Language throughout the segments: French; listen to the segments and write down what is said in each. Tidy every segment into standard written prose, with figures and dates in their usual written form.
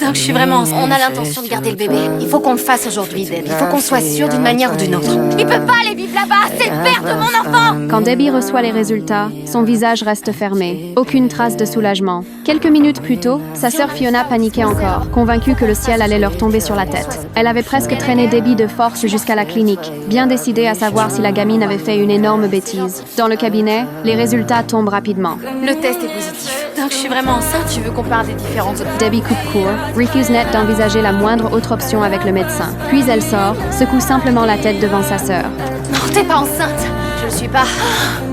Donc je suis vraiment enceinte. On a l'intention de garder le bébé. Il faut qu'on le fasse aujourd'hui, Deb. Il faut qu'on soit sûr d'une manière ou d'une autre. Il peut pas aller vivre là-bas. C'est le père de mon enfant. Quand Debbie reçoit les résultats, son visage reste fermé. Aucune trace de soulagement. Quelques minutes plus tôt, sa sœur Fiona paniquait encore, convaincue que le ciel allait leur tomber sur la tête. Elle avait presque traîné Debbie de force jusqu'à la clinique, bien décidée à savoir si la gamine avait fait une énorme bêtise. Dans le cabinet, les résultats tombent rapidement. Le test est positif. Donc je suis vraiment enceinte. Tu veux qu'on parle des différentes options? Debbie coupe court, refuse net d'envisager la moindre autre option avec le médecin. Puis elle sort, secoue simplement la tête devant sa sœur. Non, t'es pas enceinte. Je le suis pas.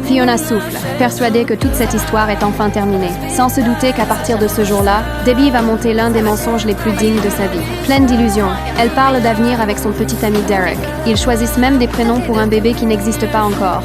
Fiona souffle, persuadée que toute cette histoire est enfin terminée, sans se douter qu'à partir de ce jour-là, Debbie va monter l'un des mensonges les plus dignes de sa vie. Pleine d'illusions, elle parle d'avenir avec son petit ami Derek. Ils choisissent même des prénoms pour un bébé qui n'existe pas encore.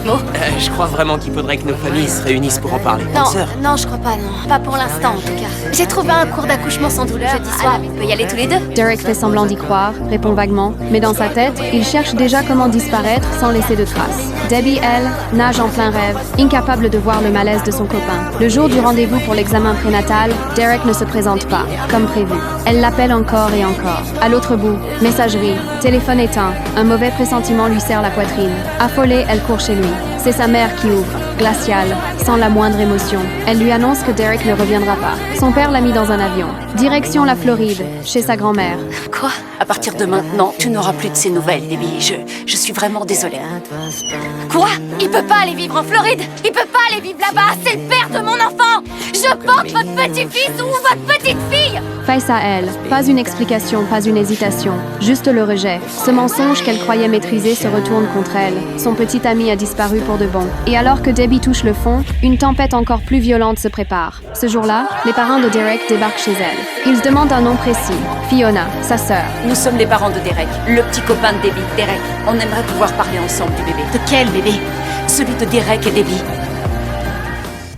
Je crois vraiment qu'il faudrait que nos familles se réunissent pour en parler. Non, Sœur. non, je crois pas, non. Pas pour l'instant, en tout cas. J'ai trouvé un cours d'accouchement sans douleur. Jeudi soir, on peut y aller tous les deux. Derek fait semblant d'y croire, répond vaguement, mais dans sa tête, il cherche déjà comment disparaître sans laisser de traces. Debbie, elle, nage en plein rêve, incapable de voir le malaise de son copain. Le jour du rendez-vous pour l'examen prénatal, Derek ne se présente pas, comme prévu. Elle l'appelle encore et encore. À l'autre bout, messagerie, téléphone éteint, un mauvais pressentiment lui serre la poitrine. Affolée, elle court chez lui. C'est sa mère qui ouvre, glaciale, sans la moindre émotion. Elle lui annonce que Derek ne reviendra pas. Son père l'a mis dans un avion. Direction la Floride, chez sa grand-mère. Quoi? À partir de maintenant, tu n'auras plus de ces nouvelles, Debbie. Je suis vraiment désolée. Quoi? Il peut pas aller vivre en Floride. Il peut pas aller vivre là-bas. C'est le père de mon enfant. Je porte votre petit-fils ou votre petite-fille. Face à elle, pas une explication, pas une hésitation, juste le rejet. Ce mensonge qu'elle croyait maîtriser se retourne contre elle. Son petit ami a disparu pour de bon. Et alors que Debbie touche le fond, une tempête encore plus violente se prépare. Ce jour-là, les parents de Derek débarquent chez elle. Ils demandent un nom précis. Fiona, sa sœur. Nous sommes les parents de Derek, le petit copain de Debbie, Derek. On aimerait pouvoir parler ensemble du bébé. De quel bébé? Celui de Derek et Debbie.